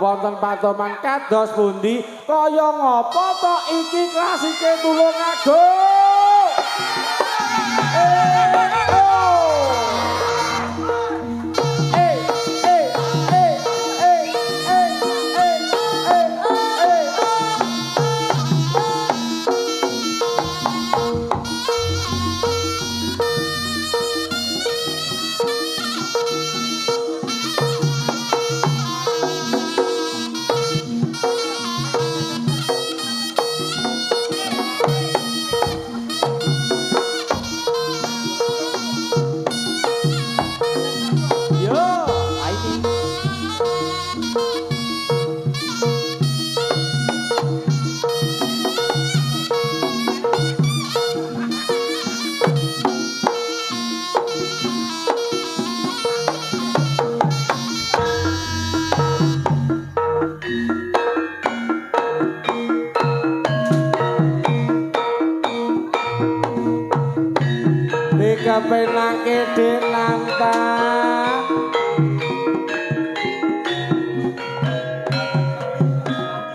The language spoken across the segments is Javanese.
wonten patoman kados pundi kaya ngapa to iki klasike Tulungagung. Kepenake dinanta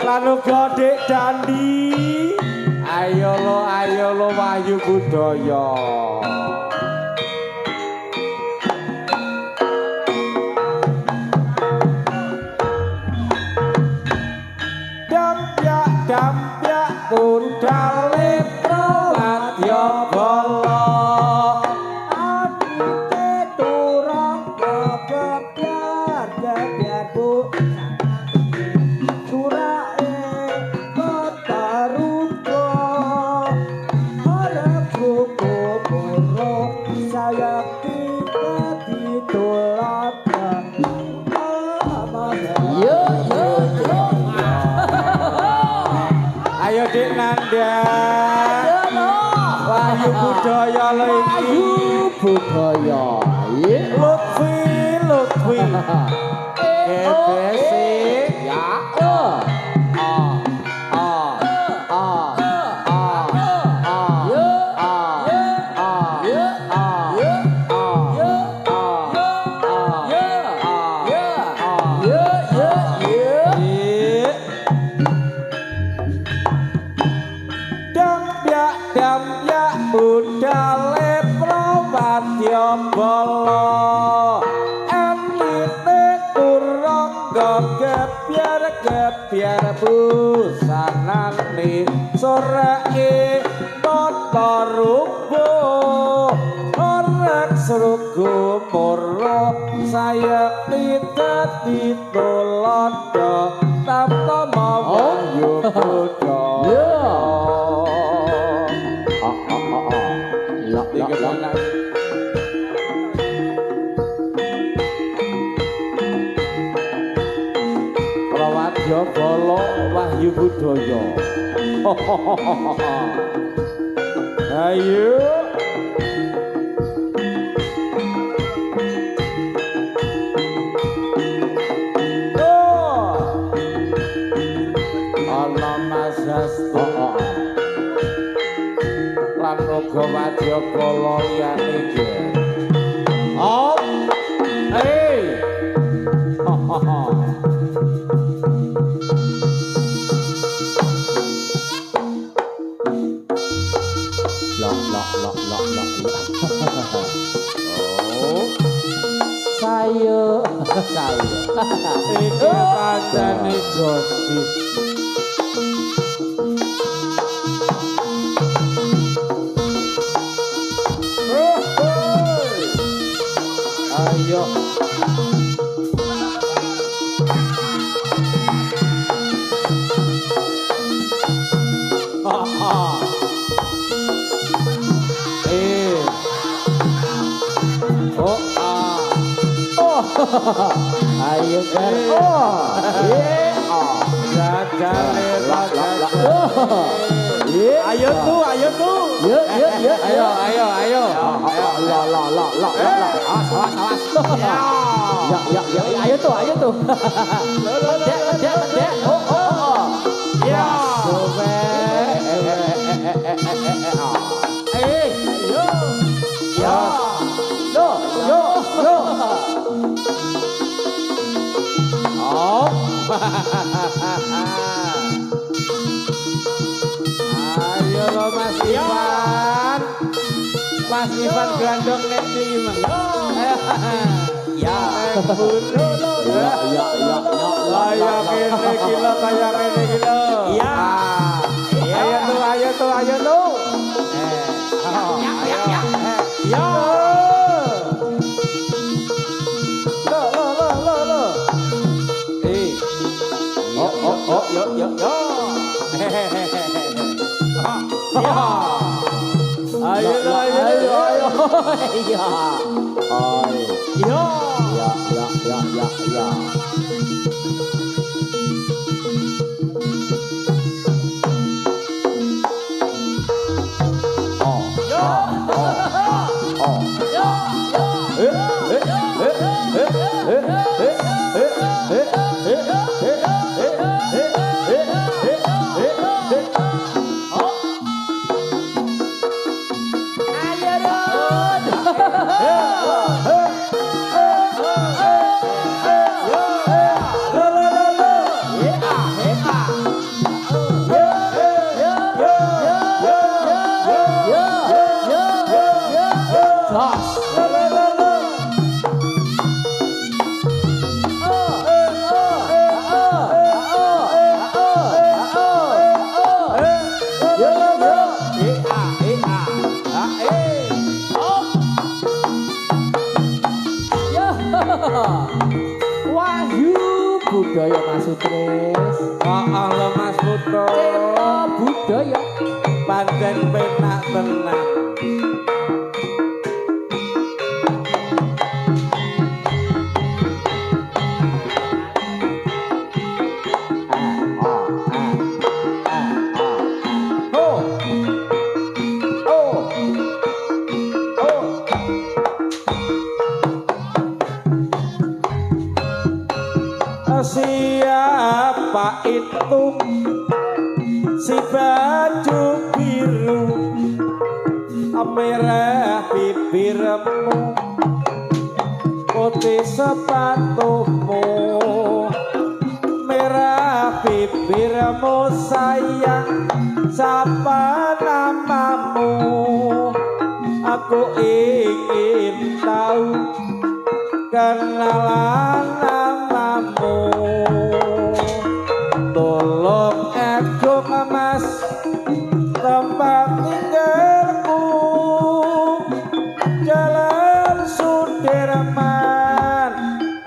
lan uga Dik Dandi ayo lo Wahyu Budaya dampyak budale prowadya bala Dik Nanda Wahyu Budaya lho iki Budaya Lutfi GBC ya budale prowadya bala emite kurangga gebyar busanane soreke tata rupa orek srugo murra sayekti dadi tulodo tamtama Wahyu Budaya Prowadya Bala Wahyu Budaya. Ayo. Ana masastu. Lan uga wadya bala liyane iki. Op. Hey. Oh. Saya. Iki kancane Josis. Ayo. Ayo kan. Ayo tuh. Yuk. Ayo. Ayo tuh. Dek. Ya. Yo. Oh. Ayo lo Mas Ivan. Mas Ivan gandong nek iki Mas. Ya. Ya kene kilo kaya kene kilo. Ya. Ayo tuh. Ayo. Ya. Lo. Yo. Ayo. Ya. Wahyu budaya Mas Sutris. Allah Mas Putra. Budaya pancen penak tenan. Siapa itu si baju biru merah bibirmu putih sepatumu merah bibirmu sayang siapa namamu aku ingin tahu kenalan namamu tolong aku Mas tempat tinggalku Jalan Sudirman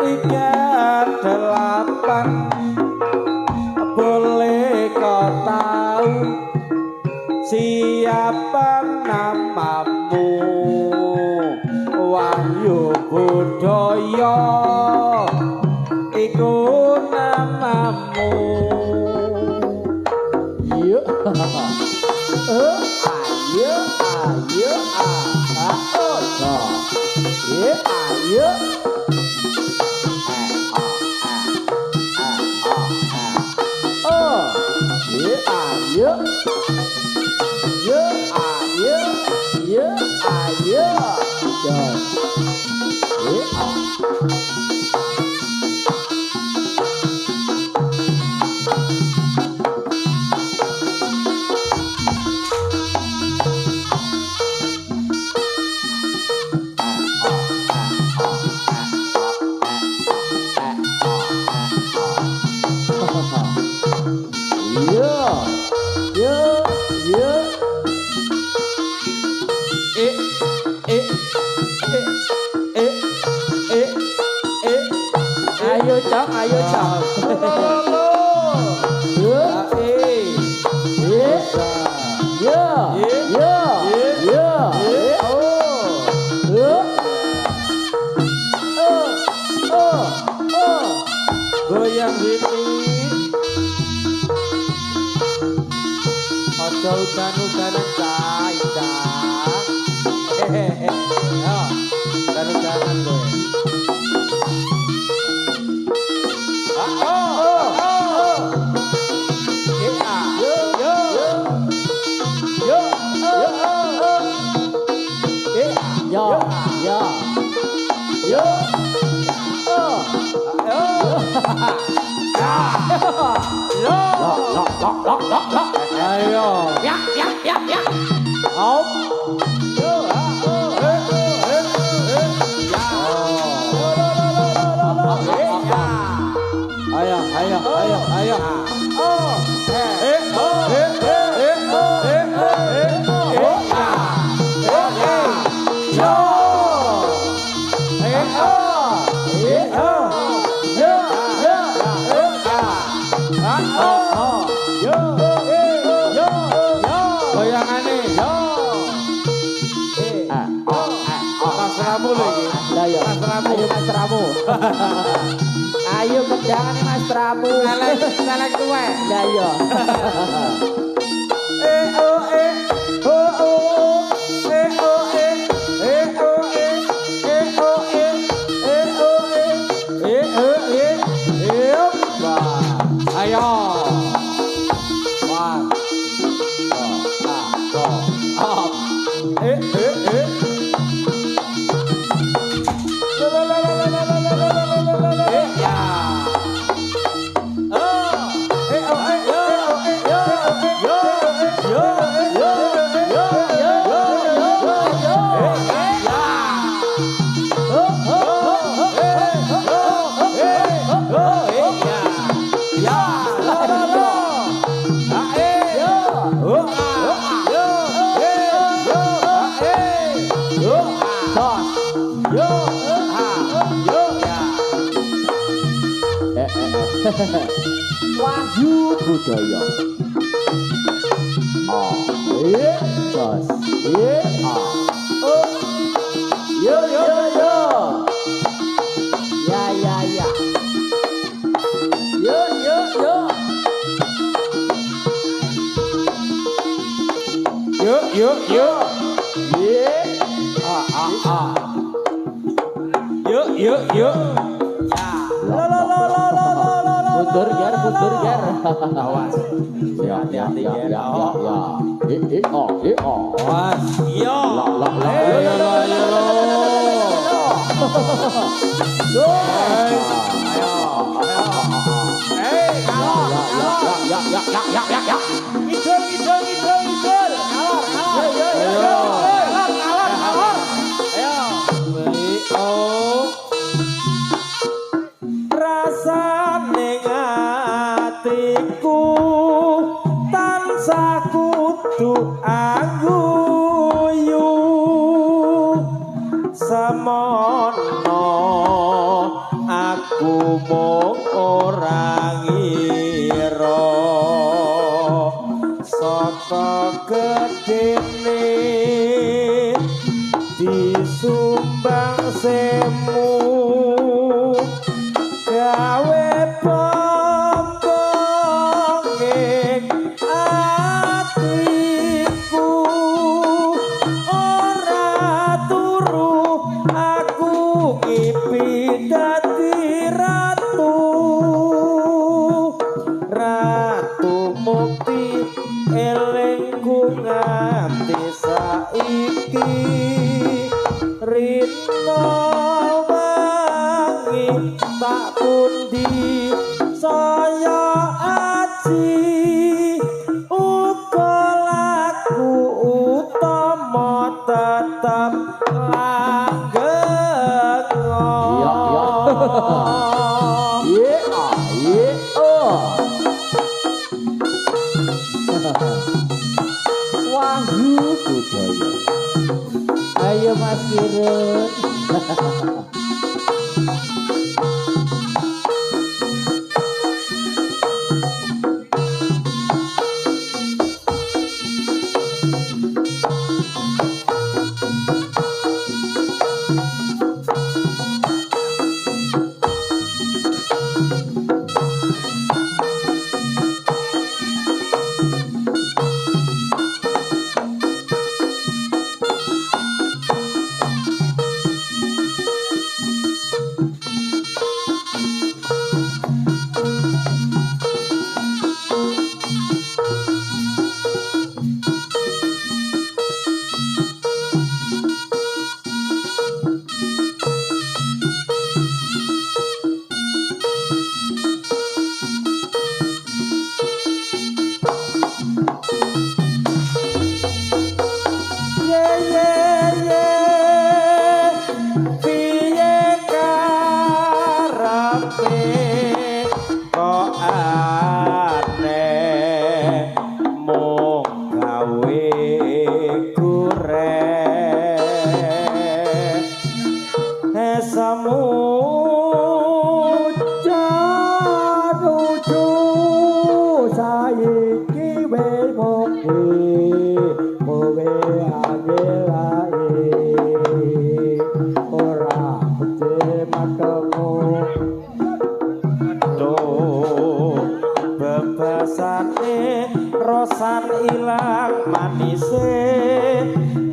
38 boleh kau tahu siapa namamu Wahyu budaya iku namamu. Yuk. Ayo. Ayo. Ayo cang. Goyang ini. Ojo udan-udanan cai cang. Hehehe. Yo, udan-udanan gue. Ya. Ayo. Ya. Op. Ayo. Goyangane. Mas Ramu lagi. Lah ya. Ayo Mas Ramu. Ayo kendangane Mas Ramu. Selek tuwe. Lah ya. Ayo. Wahyu budaya. Jos. Yo. Ya. Yo. Yuk. Yuk. Mundur ger. Awas. Hati-hati ya. Awas. Yo. Rasane atiku tansah kudu angguyu semono aku mung ora ngira saka gedene disumbang semu gawe pembongeng atiku ora turu aku ngipi dadi ratu mukti elengku nganti saiki rino wangi tak pundi saya aji uga laku utama tetap langgeng Wahyu budaya. Ayo Mas Kirun. rasane rosan ilang manise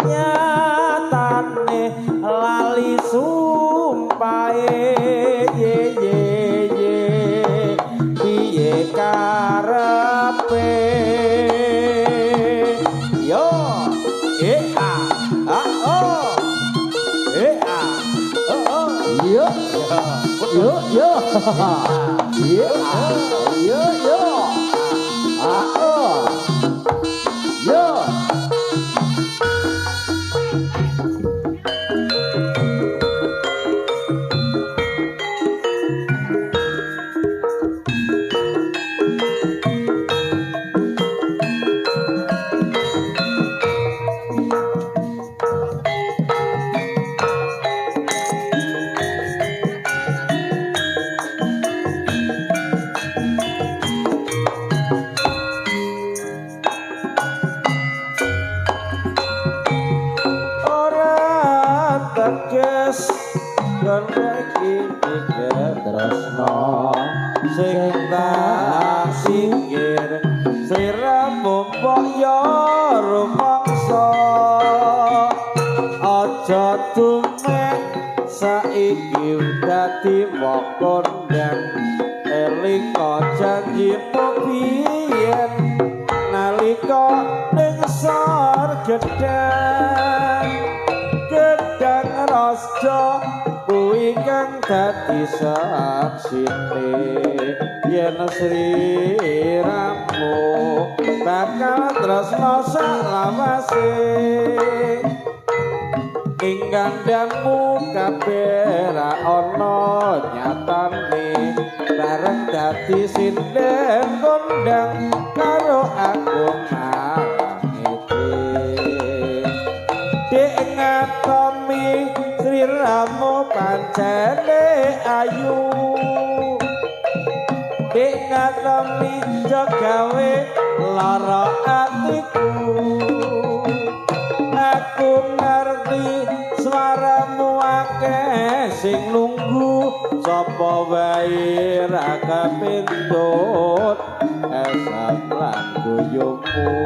nyatane lali sumpahe ye ye ye piye karepe yo a oh Yo, yo, yo, yo, yo, yo, yo. teges lan iki tresno sing tak singkir sliramu mbok yo rumangsa aja tumek saiki dadi kondang eling janjimu biyen nalika ning sor gedang rasa kuwi kang dadi saksine yen sliramu bakal tresno salawase ing gandangmu kabeh ra ana nyatane bareng dadi sinden kondang karo aku ngatomi sliramu pancene ayu ngatomi jogawe lara atiku aku ngerti swaramu akeh sing nunggu sapa wae ra kapintut esam lan guyumu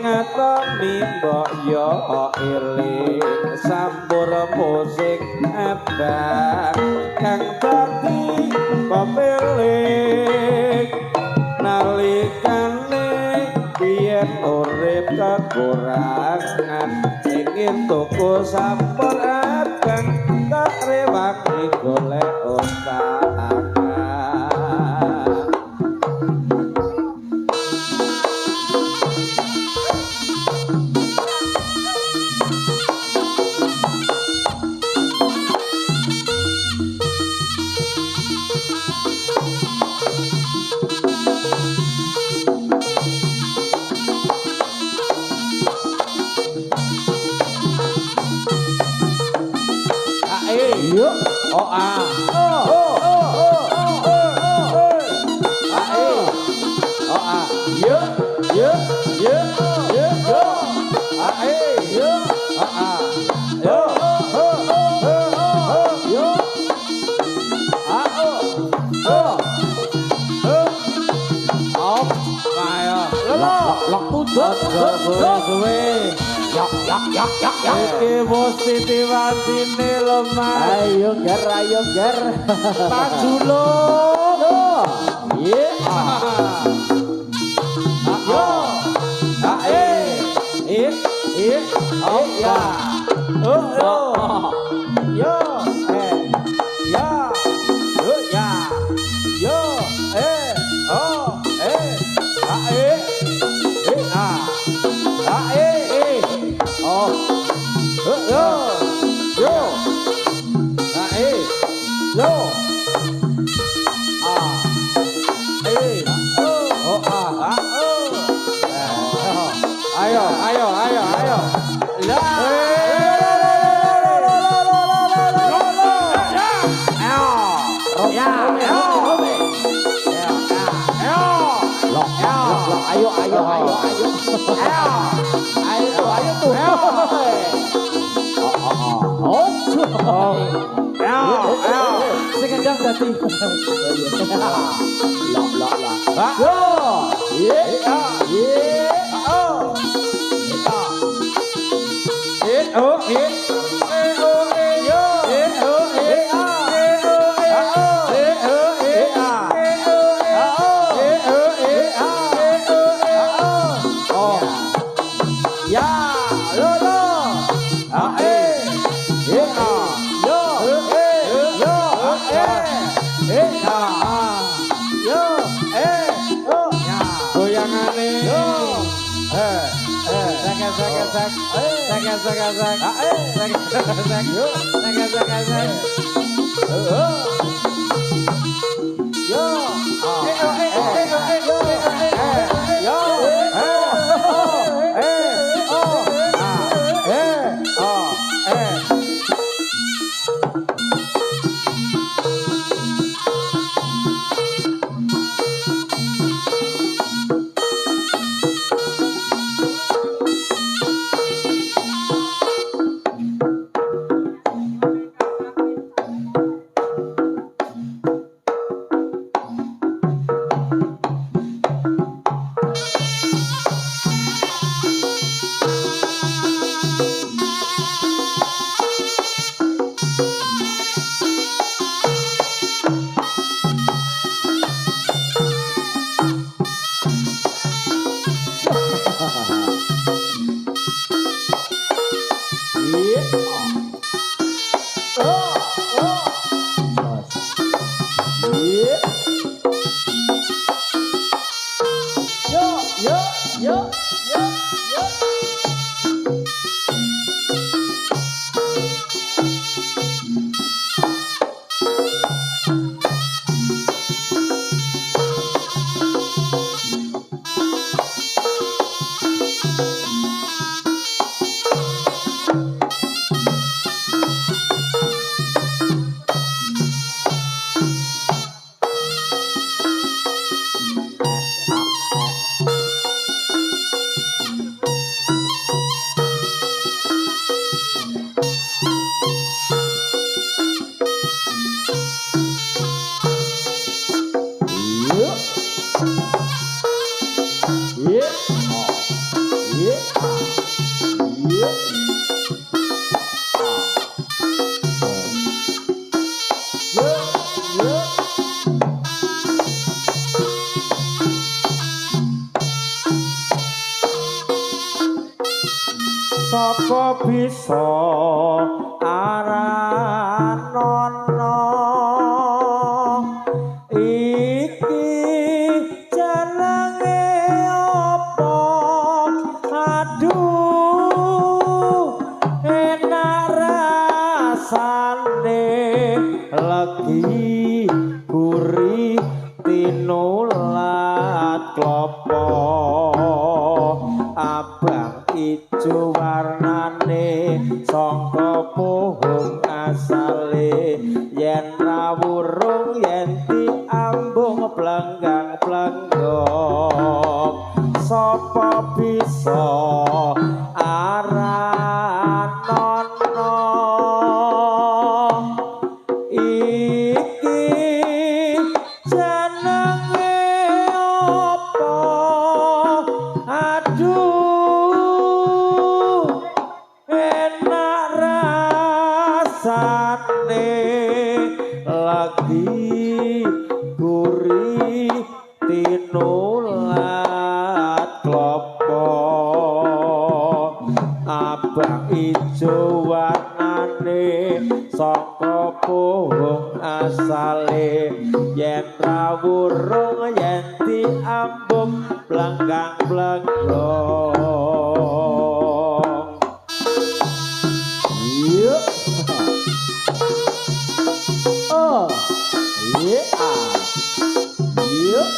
ngatomi mbok yo eling sambur musik abang kang dadi pepilik nalikane biyen urip kekurangan ingin tuku sambur abang tak rewangi golek usaha. Yo, oh ah, yo, yo, yo, yo, yo, yo, yo, yo, lok putut, iki mesti diwasine lho Mas. Ayo ger. Maju lho. Iya. Yo. Oh ya. Oh. Yo. Ya. Yo ya. Yo. Oh. Oh. Yo. Yo. Ayo. tadi. Lah. Yo. Ye. Oh. Sapa bisa aranono iki jenenge apa aduh enak rasane legi gurih tinulat klopo abang ijo warnane sangka pohon asale yen rawurung yen diambung blenggang-blenggong sapa bisa aranono iki jenenge apa aduh enak rasane lagi gurih tinulat klopo abang ijo warnane saka pohon asale yen rawurung yen diambung blenggang-blenggong yuk oh yeah yuk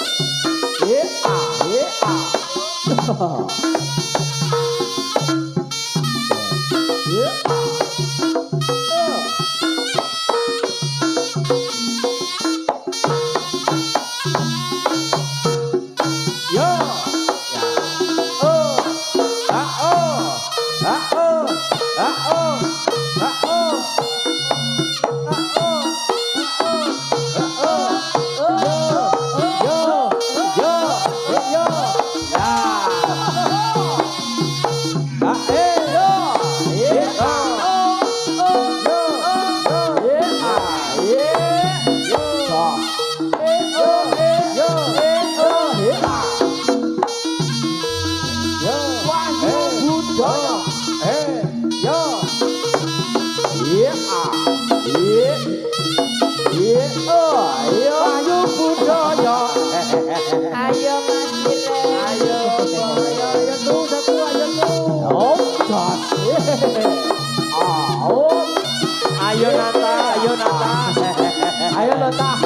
lo tak.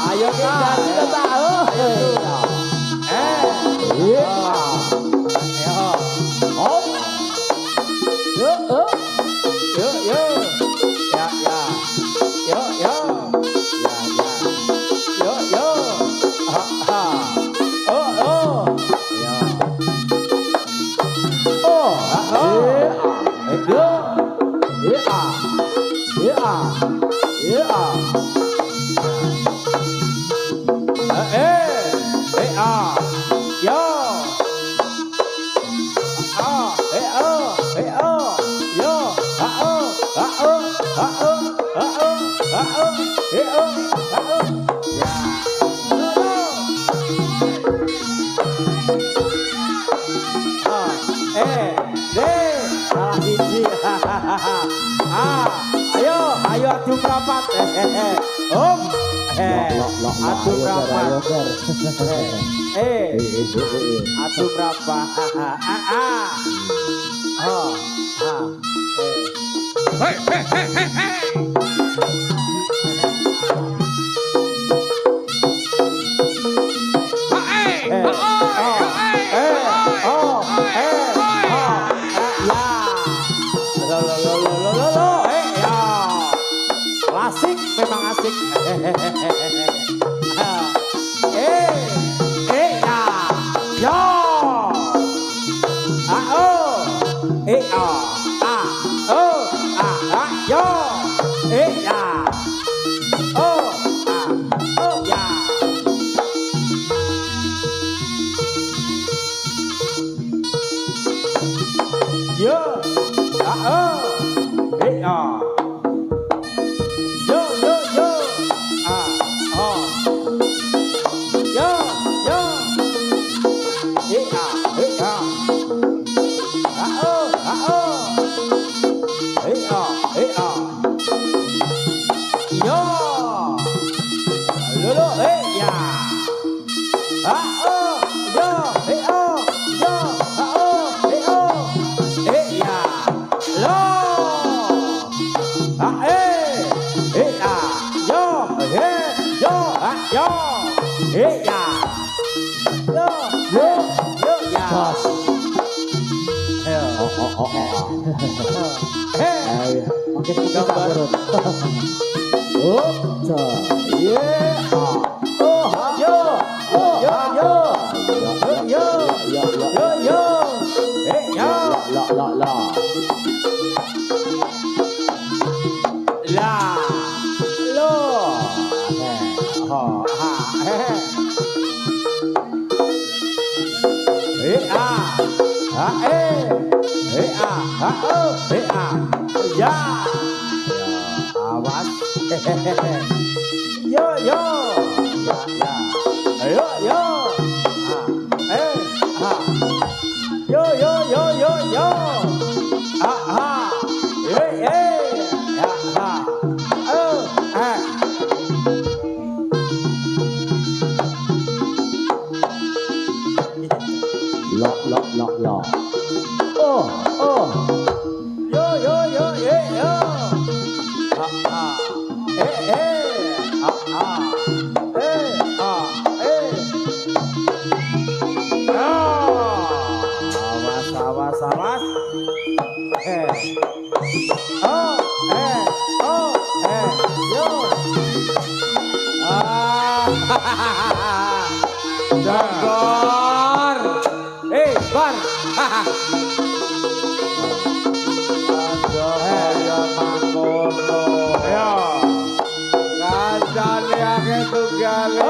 Ayo Jadi lo tak. Iya. Ayo. Om. Yo. Yo. Ya. Ya. Yo. Yo. Ya. Ya. Yo. Yo. Ha. Oh. Oh. Ya. Oh. Yo. Salah siji. Ayo adu merapat. Om. Adu merapat. Adu merapat. Asik, memang asik. Ya, yo, yo, ya, ya. Yo, ya. Oke, gambar. Ya, awas. Yo, yo, ya, ya, yo, yo, yo, yo, yo, yo, yo, ya, oh. Awas. Yo. Jagor. Bar. Ya mangkono. Ya. Kancane akeh tunggale.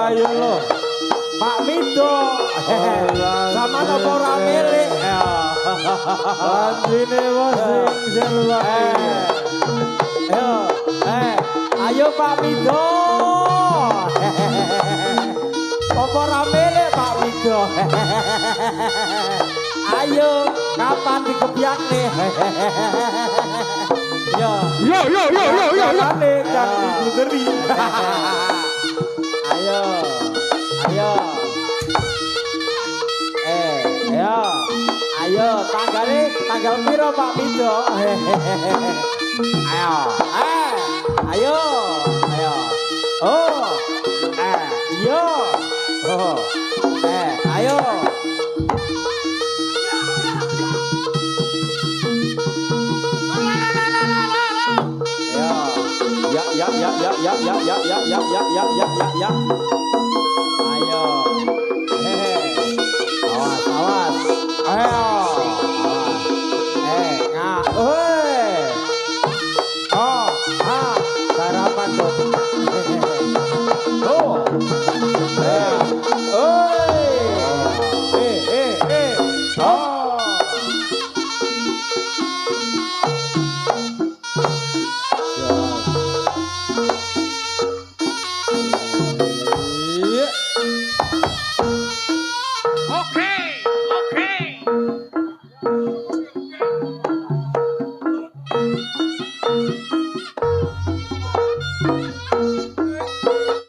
Ayo lo. Pak Mido. Sama apa ora milik. Anjine wong sing seru. ayo Pak Mido. Apa ramene Pak Mido? Ayo, kapan dikebyakne? Yo. Yo. Yang Ibu Teri. Ayo. Ayo. Ayo. Ayo, tanggal piro Pak Mido? Ayo. Ayo. Ayo. Oh. Iya. Oh. Ayo. Ya.